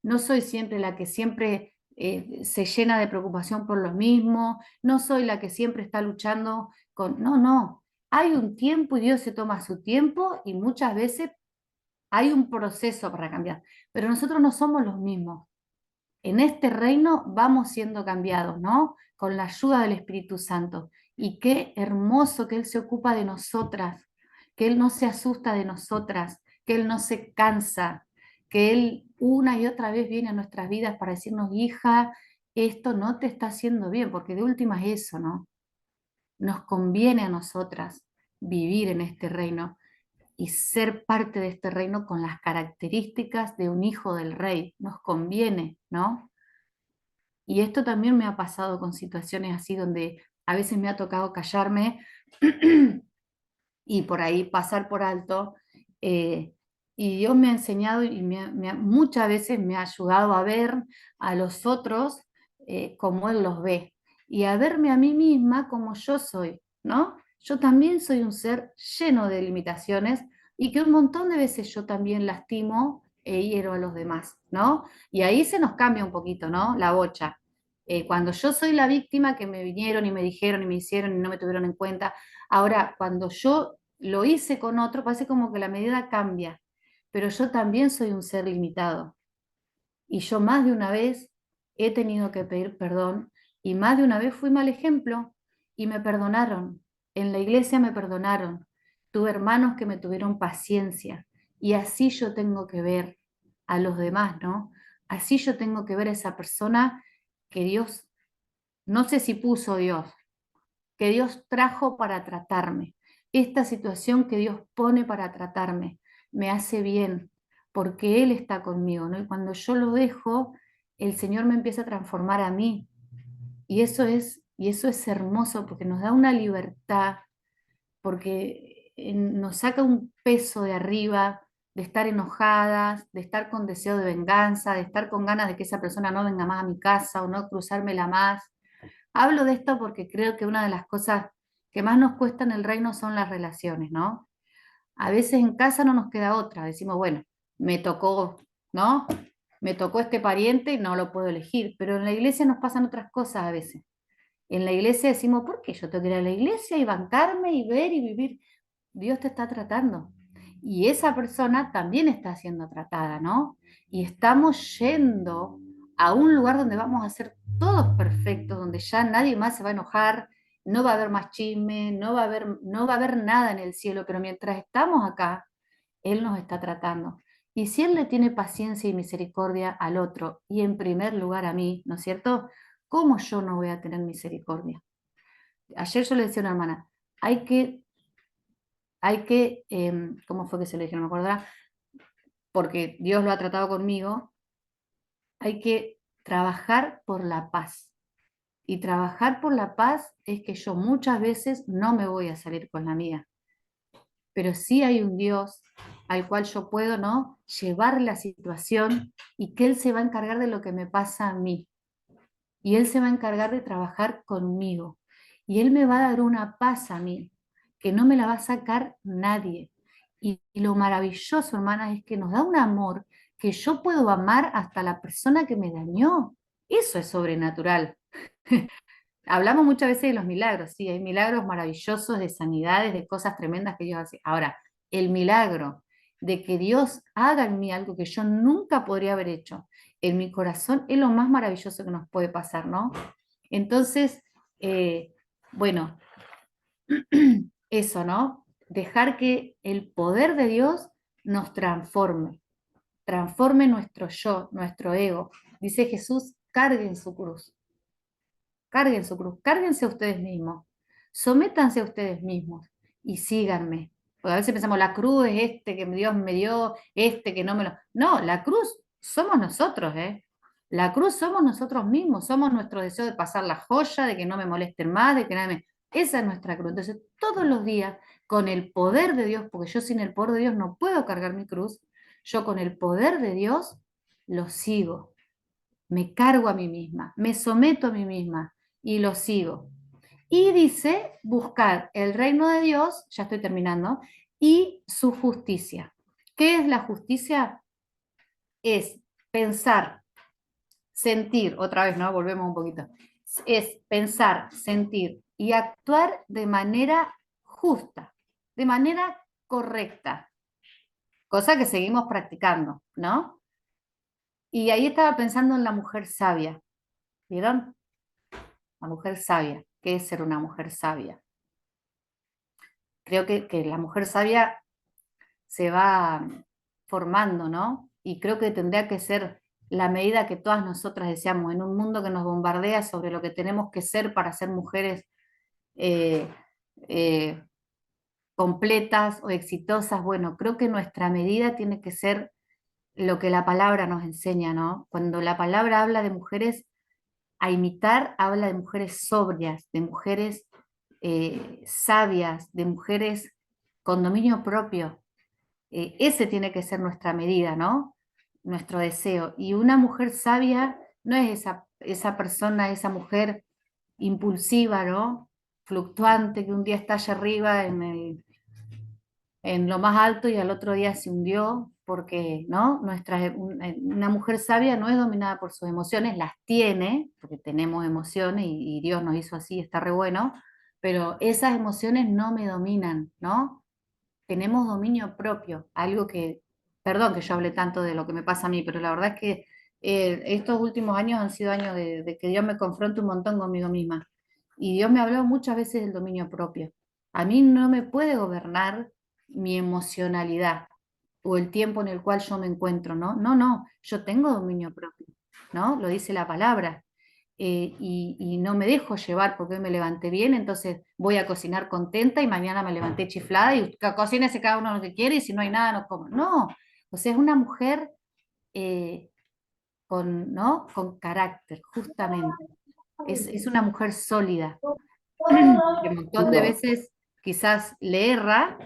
No soy siempre la que siempre se llena de preocupación por lo mismo, no soy la que siempre está luchando con... No, no, hay un tiempo y Dios se toma su tiempo y muchas veces hay un proceso para cambiar, pero nosotros no somos los mismos. En este reino vamos siendo cambiados, ¿no? Con la ayuda del Espíritu Santo. Y qué hermoso que Él se ocupa de nosotras, que Él no se asusta de nosotras, que Él no se cansa, que Él una y otra vez viene a nuestras vidas para decirnos, hija, esto no te está haciendo bien, porque de última es eso, ¿no? Nos conviene a nosotras vivir en este reino y ser parte de este reino con las características de un hijo del rey. Nos conviene, ¿no? Y esto también me ha pasado con situaciones así donde a veces me ha tocado callarme y por ahí pasar por alto. eh, y Dios me ha enseñado y muchas veces me ha ayudado a ver a los otros como Él los ve y a verme a mí misma como yo soy, ¿no? Yo también soy un ser lleno de limitaciones y que un montón de veces yo también lastimo e hiero a los demás, ¿no? Y ahí se nos cambia un poquito, ¿no? La bocha. Cuando yo soy la víctima que me vinieron y me dijeron y me hicieron y no me tuvieron en cuenta. Ahora, cuando yo lo hice con otro, parece como que la medida cambia, pero yo también soy un ser limitado. Y yo más de una vez he tenido que pedir perdón y más de una vez fui mal ejemplo y me perdonaron. En la iglesia me perdonaron. Tuve hermanos que me tuvieron paciencia y así yo tengo que ver a los demás, ¿no? Así yo tengo que ver a esa persona que Dios, no sé si puso Dios, que Dios trajo para tratarme. Esta situación que Dios pone para tratarme me hace bien, porque Él está conmigo, ¿no? Y cuando yo lo dejo, el Señor me empieza a transformar a mí. Y eso es hermoso porque nos da una libertad, porque nos saca un peso de arriba, de estar enojadas, de estar con deseo de venganza, de estar con ganas de que esa persona no venga más a mi casa o no cruzármela más. Hablo de esto porque creo que una de las cosas que más nos cuesta en el reino son las relaciones, ¿no? A veces en casa no nos queda otra, decimos, bueno, me tocó, ¿no? Me tocó este pariente y no lo puedo elegir, pero en la iglesia nos pasan otras cosas a veces. En la iglesia decimos, ¿por qué yo tengo que ir a la iglesia y bancarme y ver y vivir? Dios te está tratando. Y esa persona también está siendo tratada, ¿no? Y estamos yendo a un lugar donde vamos a ser todos perfectos, donde ya nadie más se va a enojar, no va a haber más chisme, no va a haber nada en el cielo, pero mientras estamos acá, Él nos está tratando. Y si Él le tiene paciencia y misericordia al otro, y en primer lugar a mí, ¿no es cierto? ¿Cómo yo no voy a tener misericordia? Ayer yo le decía a una hermana, ¿cómo fue que se lo dije? No me acuerdo ahora, porque Dios lo ha tratado conmigo, hay que trabajar por la paz. Y trabajar por la paz es que yo muchas veces no me voy a salir con la mía, pero sí hay un Dios al cual yo puedo, ¿no? Llevar la situación y que Él se va a encargar de lo que me pasa a mí. Y Él se va a encargar de trabajar conmigo. Y Él me va a dar una paz a mí, que no me la va a sacar nadie. Y lo maravilloso, hermanas, es que nos da un amor que yo puedo amar hasta la persona que me dañó. Eso es sobrenatural. Hablamos muchas veces de los milagros, sí, hay milagros maravillosos de sanidades, de cosas tremendas que Dios hace. Ahora, el milagro de que Dios haga en mí algo que yo nunca podría haber hecho en mi corazón es lo más maravilloso que nos puede pasar, ¿no? Entonces, eh, bueno, eso, ¿no? Dejar que el poder de Dios nos transforme nuestro yo, nuestro ego. Dice Jesús, carguen su cruz, cárguense a ustedes mismos, sométanse a ustedes mismos y síganme. Porque a veces pensamos, la cruz es este que Dios me dio, este que no me lo... No, la cruz somos nosotros, ¿eh? La cruz somos nosotros mismos, somos nuestro deseo de pasar la joya, de que no me molesten más, de que nadie me... Esa es nuestra cruz. Entonces, todos los días, con el poder de Dios, porque yo sin el poder de Dios no puedo cargar mi cruz, yo con el poder de Dios lo sigo, me cargo a mí misma, me someto a mí misma y lo sigo. Y dice, buscar el reino de Dios, ya estoy terminando, y su justicia. ¿Qué es la justicia? Es pensar, sentir, otra vez, ¿no? Volvemos un poquito. Es pensar, sentir y actuar de manera justa, de manera correcta, cosa que seguimos practicando, ¿no? Y ahí estaba pensando en la mujer sabia, ¿vieron? La mujer sabia. ¿Qué es ser una mujer sabia? Creo que la mujer sabia se va formando, ¿no? Y creo que tendría que ser la medida que todas nosotras deseamos, en un mundo que nos bombardea sobre lo que tenemos que ser para ser mujeres eh, eh, completas o exitosas. Bueno, creo que nuestra medida tiene que ser lo que la palabra nos enseña, ¿no? Cuando la palabra habla de mujeres a imitar, habla de mujeres sobrias, de mujeres sabias, de mujeres con dominio propio. Ese tiene que ser nuestra medida, ¿no? Nuestro deseo. Y una mujer sabia no es esa persona, esa mujer impulsiva, ¿no? Fluctuante, que un día está allá arriba en lo más alto y al otro día se hundió, porque, ¿no? Una mujer sabia no es dominada por sus emociones, las tiene, porque tenemos emociones y Dios nos hizo así, está re bueno, pero esas emociones no me dominan, ¿no? Tenemos dominio propio, algo que, perdón que yo hable tanto de lo que me pasa a mí, pero la verdad es que estos últimos años han sido años de que Dios me confronta un montón conmigo misma. Y Dios me habló muchas veces del dominio propio. A mí no me puede gobernar mi emocionalidad o el tiempo en el cual yo me encuentro, ¿no? No, no, yo tengo dominio propio, ¿no? Lo dice la palabra. y no me dejo llevar porque hoy me levanté bien, entonces voy a cocinar contenta y mañana me levanté chiflada y cocínese cada uno lo que quiere y si no hay nada no como. No, o sea, es una mujer con, ¿no? Con carácter, justamente. Es una mujer sólida, que un montón de veces quizás le erra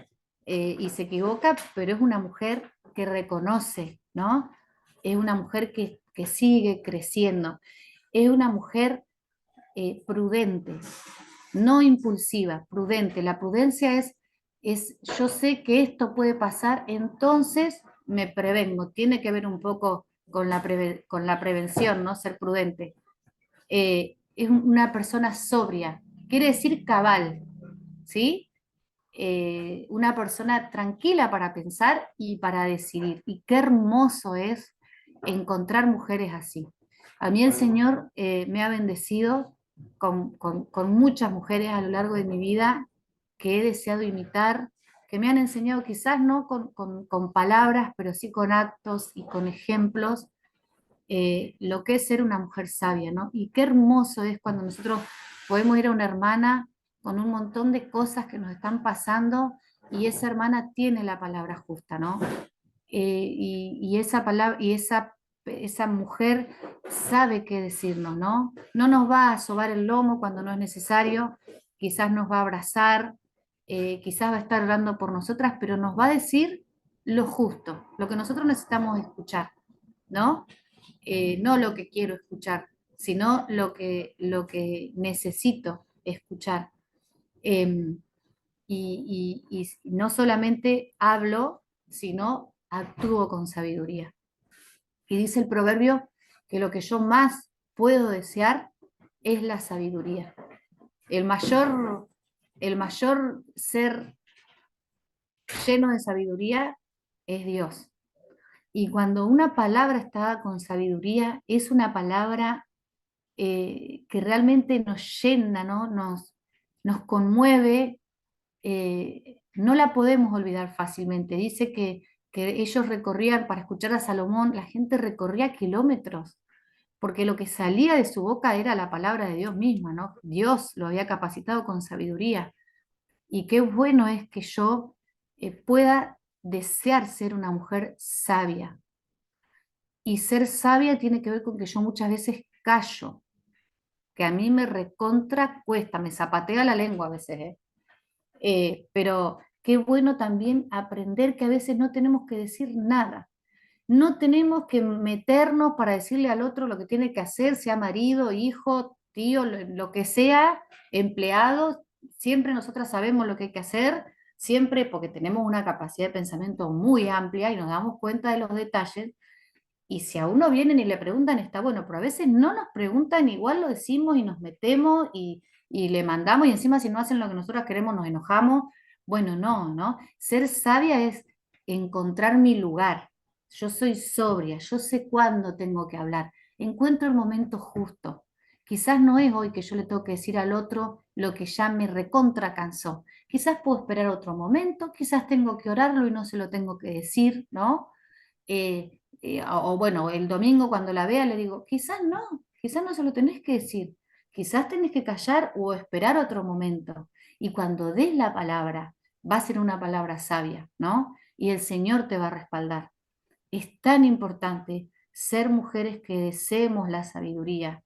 y se equivoca, pero es una mujer que reconoce, ¿no? Es una mujer que sigue creciendo, es una mujer prudente, no impulsiva, prudente. La prudencia es yo sé que esto puede pasar, entonces me prevengo. Tiene que ver un poco con la prevención, ¿no? Ser prudente. Es una persona sobria, quiere decir cabal, ¿sí? Una persona tranquila para pensar y para decidir. Y qué hermoso es encontrar mujeres así. A mí el Señor me ha bendecido con muchas mujeres a lo largo de mi vida que he deseado imitar, que me han enseñado quizás no con palabras, pero sí con actos y con ejemplos, lo que es ser una mujer sabia, ¿no? Y qué hermoso es cuando nosotros podemos ir a una hermana con un montón de cosas que nos están pasando y esa hermana tiene la palabra justa, ¿no? Y esa palabra, y esa mujer sabe qué decirnos, ¿no? No nos va a sobar el lomo cuando no es necesario, quizás nos va a abrazar, quizás va a estar orando por nosotras, pero nos va a decir lo justo, lo que nosotros necesitamos escuchar, ¿no? No lo que quiero escuchar, sino lo que necesito escuchar. Eh, y no solamente hablo, sino actúo con sabiduría. Y dice el proverbio que lo que yo más puedo desear es la sabiduría. El mayor, el mayor ser lleno de sabiduría es Dios. Y cuando una palabra está con sabiduría, es una palabra que realmente nos llena, ¿no? Nos conmueve, no la podemos olvidar fácilmente. Dice que ellos recorrían, para escuchar a Salomón, la gente recorría kilómetros, porque lo que salía de su boca era la palabra de Dios misma, ¿no? Dios lo había capacitado con sabiduría. Y qué bueno es que yo pueda desear ser una mujer sabia. Y ser sabia tiene que ver con que yo muchas veces callo, que a mí me recontra cuesta, me zapatea la lengua a veces, ¿eh? Pero qué bueno también aprender que a veces no tenemos que decir nada, no tenemos que meternos para decirle al otro lo que tiene que hacer, sea marido, hijo, tío, lo que sea, empleado, siempre nosotras sabemos lo que hay que hacer, siempre porque tenemos una capacidad de pensamiento muy amplia y nos damos cuenta de los detalles. Y si a uno vienen y le preguntan, está bueno, pero a veces no nos preguntan, igual lo decimos y nos metemos y le mandamos y encima si no hacen lo que nosotros queremos nos enojamos. Bueno, no, ¿no? Ser sabia es encontrar mi lugar. Yo soy sobria, yo sé cuándo tengo que hablar. Encuentro el momento justo. Quizás no es hoy que yo le tengo que decir al otro lo que ya me recontra cansó. Quizás puedo esperar otro momento, quizás tengo que orarlo y no se lo tengo que decir, ¿no? O bueno, el domingo cuando la vea le digo, quizás no se lo tenés que decir, quizás tenés que callar o esperar otro momento. Y cuando des la palabra, va a ser una palabra sabia, ¿no? Y el Señor te va a respaldar. Es tan importante ser mujeres que deseemos la sabiduría,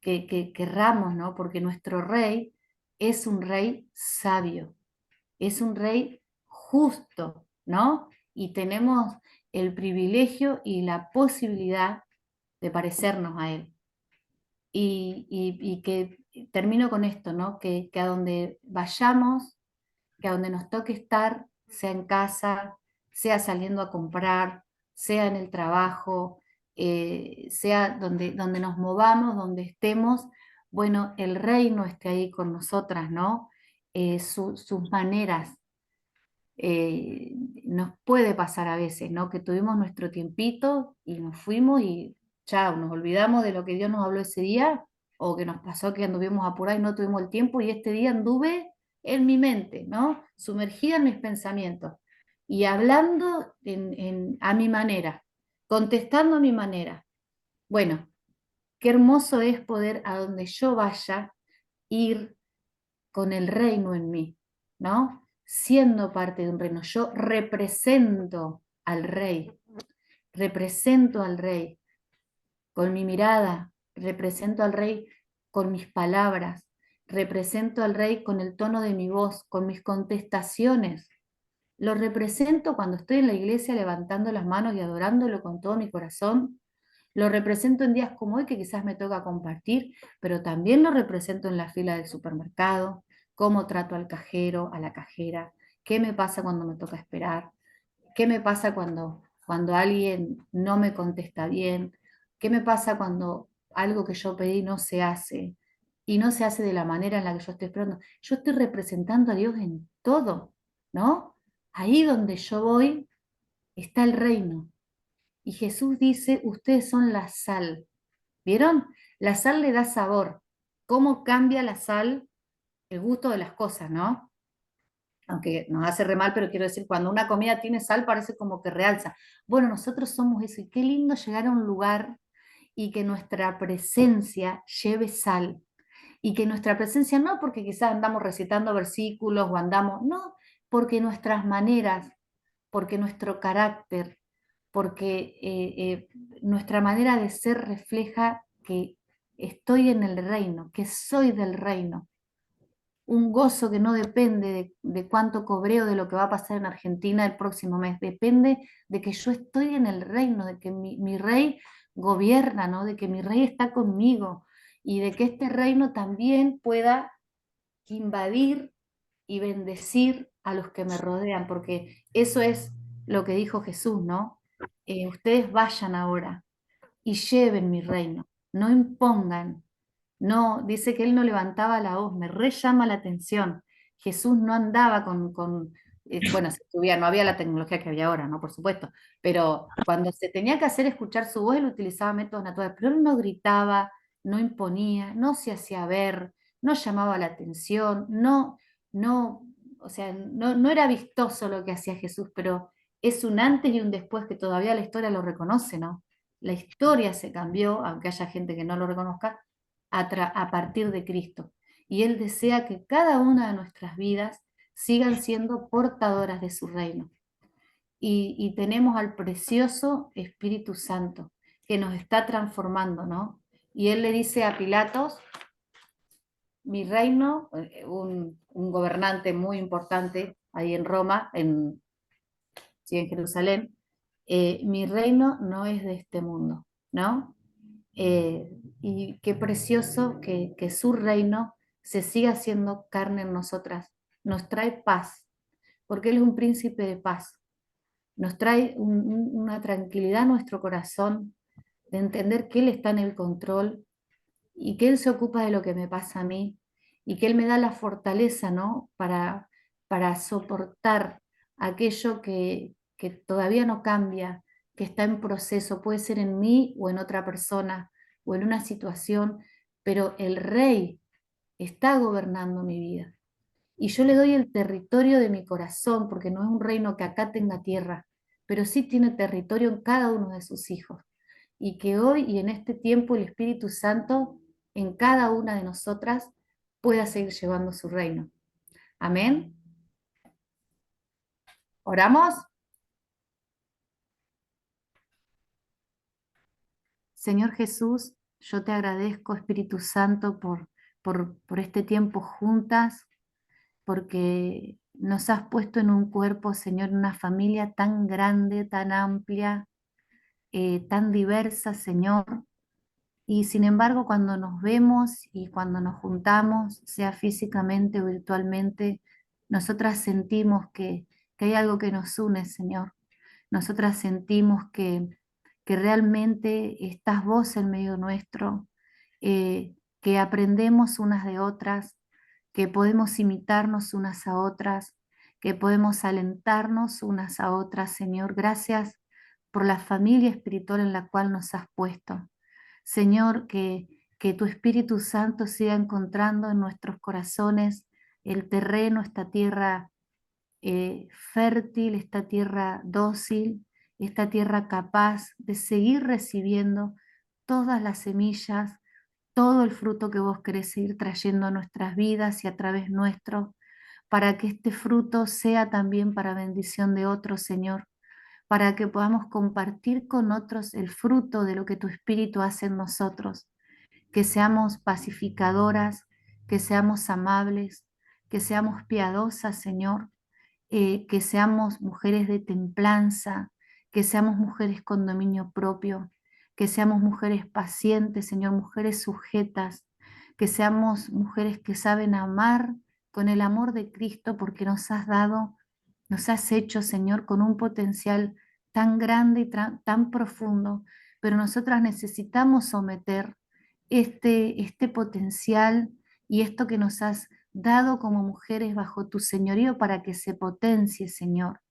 que querramos, ¿no? Porque nuestro rey es un rey sabio, es un rey justo, ¿no? Y tenemos el privilegio y la posibilidad de parecernos a él. Y que termino con esto, ¿no? Que a donde vayamos, que a donde nos toque estar, sea en casa, sea saliendo a comprar, sea en el trabajo, sea donde nos movamos, donde estemos, bueno, el reino esté ahí con nosotras, ¿no? Sus maneras nos puede pasar a veces, ¿no? Que tuvimos nuestro tiempito y nos fuimos y chao, nos olvidamos de lo que Dios nos habló ese día, o que nos pasó que anduvimos apurados y no tuvimos el tiempo, y este día anduve en mi mente, ¿no? Sumergida en mis pensamientos y hablando a mi manera, contestando a mi manera. Bueno, qué hermoso es poder a donde yo vaya ir con el reino en mí, ¿no? Siendo parte de un reino. Yo represento al rey con mi mirada, represento al rey con mis palabras, represento al rey con el tono de mi voz, con mis contestaciones. Lo represento cuando estoy en la iglesia levantando las manos y adorándolo con todo mi corazón. Lo represento en días como hoy que quizás me toca compartir, pero también lo represento en la fila del supermercado, cómo trato al cajero, a la cajera, qué me pasa cuando me toca esperar, qué me pasa cuando alguien no me contesta bien, qué me pasa cuando algo que yo pedí no se hace y no se hace de la manera en la que yo estoy esperando. Yo estoy representando a Dios en todo, ¿no? Ahí donde yo voy está el reino. Y Jesús dice, ustedes son la sal. ¿Vieron? La sal le da sabor. ¿Cómo cambia la sal el gusto de las cosas, no? Aunque nos hace re mal, pero quiero decir, cuando una comida tiene sal parece como que realza. Bueno, nosotros somos eso, y qué lindo llegar a un lugar y que nuestra presencia lleve sal, y que nuestra presencia no porque quizás andamos recitando versículos o andamos, no, porque nuestras maneras, porque nuestro carácter, porque nuestra manera de ser refleja que estoy en el reino, que soy del reino, un gozo que no depende de cuánto cobreo, de lo que va a pasar en Argentina el próximo mes, depende de que yo estoy en el reino, de que mi rey gobierna, ¿no? De que mi rey está conmigo y de que este reino también pueda invadir y bendecir a los que me rodean, porque eso es lo que dijo Jesús, ¿no? Ustedes vayan ahora y lleven mi reino, no impongan, no, dice que él no levantaba la voz, me re llama la atención. Jesús no andaba bueno, no había la tecnología que había ahora, ¿no? Por supuesto, pero cuando se tenía que hacer escuchar su voz, él utilizaba métodos naturales, pero él no gritaba, no imponía, no se hacía ver, no llamaba la atención, no, o sea, no era vistoso lo que hacía Jesús, pero es un antes y un después que todavía la historia lo reconoce, ¿no? La historia se cambió, aunque haya gente que no lo reconozca, a partir de Cristo. Y Él desea que cada una de nuestras vidas sigan siendo portadoras de su reino. Y tenemos al precioso Espíritu Santo que nos está transformando, ¿no? Y Él le dice a Pilatos, mi reino, un gobernante muy importante ahí en Roma, sí, en Jerusalén, mi reino no es de este mundo, ¿no? Eh, y qué precioso que su reino se siga haciendo carne en nosotras. Nos trae paz, porque Él es un príncipe de paz. Nos trae una tranquilidad a nuestro corazón de entender que Él está en el control y que Él se ocupa de lo que me pasa a mí y que Él me da la fortaleza, ¿no? Para soportar aquello que todavía no cambia, que está en proceso, puede ser en mí o en otra persona o en una situación, pero el Rey está gobernando mi vida. Y yo le doy el territorio de mi corazón, porque no es un reino que acá tenga tierra, pero sí tiene territorio en cada uno de sus hijos. Y que hoy y en este tiempo el Espíritu Santo en cada una de nosotras pueda seguir llevando su reino. Amén. ¿Oramos? Señor Jesús, yo te agradezco, Espíritu Santo, por este tiempo juntas, porque nos has puesto en un cuerpo, Señor, una familia tan grande, tan amplia, tan diversa, Señor. Y sin embargo, cuando nos vemos y cuando nos juntamos, sea físicamente o virtualmente, nosotras sentimos que hay algo que nos une, Señor. Nosotras sentimos que realmente estás vos en medio nuestro, que aprendemos unas de otras, que podemos imitarnos unas a otras, que podemos alentarnos unas a otras, Señor. Gracias por la familia espiritual en la cual nos has puesto. Señor, que tu Espíritu Santo siga encontrando en nuestros corazones el terreno, esta tierra fértil, esta tierra dócil, esta tierra capaz de seguir recibiendo todas las semillas, todo el fruto que vos querés seguir trayendo a nuestras vidas y a través nuestro, para que este fruto sea también para bendición de otros, Señor, para que podamos compartir con otros el fruto de lo que tu Espíritu hace en nosotros, que seamos pacificadoras, que seamos amables, que seamos piadosas, Señor, que seamos mujeres de templanza, que seamos mujeres con dominio propio, que seamos mujeres pacientes, Señor, mujeres sujetas, que seamos mujeres que saben amar con el amor de Cristo, porque nos has dado, nos has hecho, Señor, con un potencial tan grande y tan profundo, pero nosotras necesitamos someter este potencial y esto que nos has dado como mujeres bajo tu señorío para que se potencie, Señor,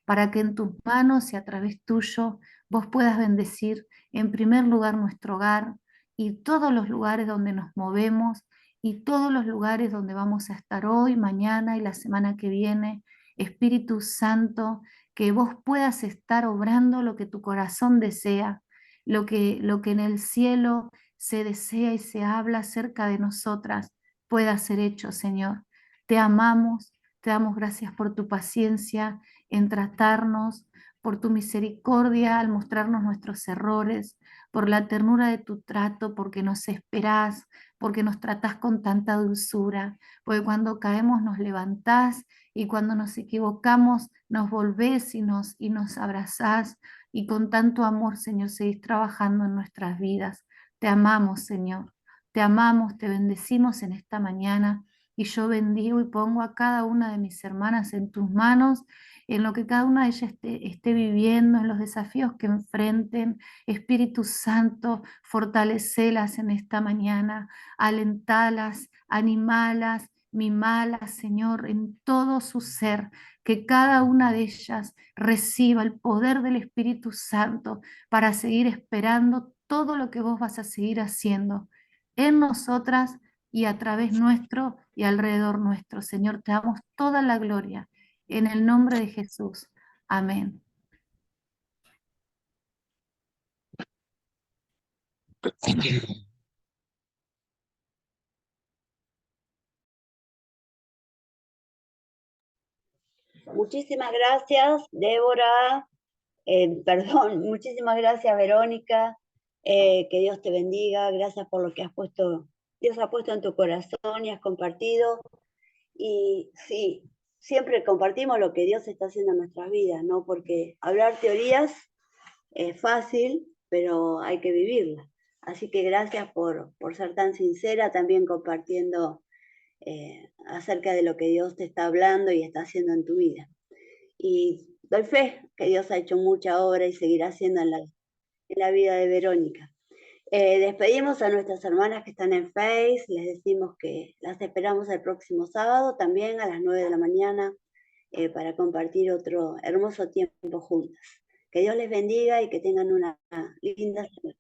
para que en tus manos y a través tuyo vos puedas bendecir en primer lugar nuestro hogar y todos los lugares donde nos movemos y todos los lugares donde vamos a estar hoy, mañana y la semana que viene. Espíritu Santo, que vos puedas estar obrando lo que tu corazón desea, lo que en el cielo se desea y se habla acerca de nosotras pueda ser hecho, Señor. Te amamos, te damos gracias por tu paciencia en tratarnos, por tu misericordia al mostrarnos nuestros errores, por la ternura de tu trato, porque nos esperás, porque nos tratás con tanta dulzura, porque cuando caemos nos levantás y cuando nos equivocamos nos volvés y nos abrazás y con tanto amor, Señor, seguís trabajando en nuestras vidas. Te amamos, Señor. Te amamos, te bendecimos en esta mañana y yo bendigo y pongo a cada una de mis hermanas en tus manos, en lo que cada una de ellas esté viviendo, en los desafíos que enfrenten. Espíritu Santo, fortalecelas en esta mañana, alentalas, animalas, mimalas, Señor, en todo su ser, que cada una de ellas reciba el poder del Espíritu Santo para seguir esperando todo lo que vos vas a seguir haciendo en nosotras y a través nuestro y alrededor nuestro. Señor, te damos toda la gloria en el nombre de Jesús. Amén. Muchísimas gracias, Débora. Perdón, muchísimas gracias, Verónica. Que Dios te bendiga. Gracias por lo que has puesto, Dios ha puesto en tu corazón y has compartido. Y sí, siempre compartimos lo que Dios está haciendo en nuestras vidas, ¿no? Porque hablar teorías es fácil, pero hay que vivirla. Así que gracias por ser tan sincera, también compartiendo acerca de lo que Dios te está hablando y está haciendo en tu vida. Y doy fe que Dios ha hecho mucha obra y seguirá haciendo en la vida de Verónica. Despedimos a nuestras hermanas que están en Face, les decimos que las esperamos el próximo sábado también a las 9 de la mañana para compartir otro hermoso tiempo juntas. Que Dios les bendiga y que tengan una linda semana.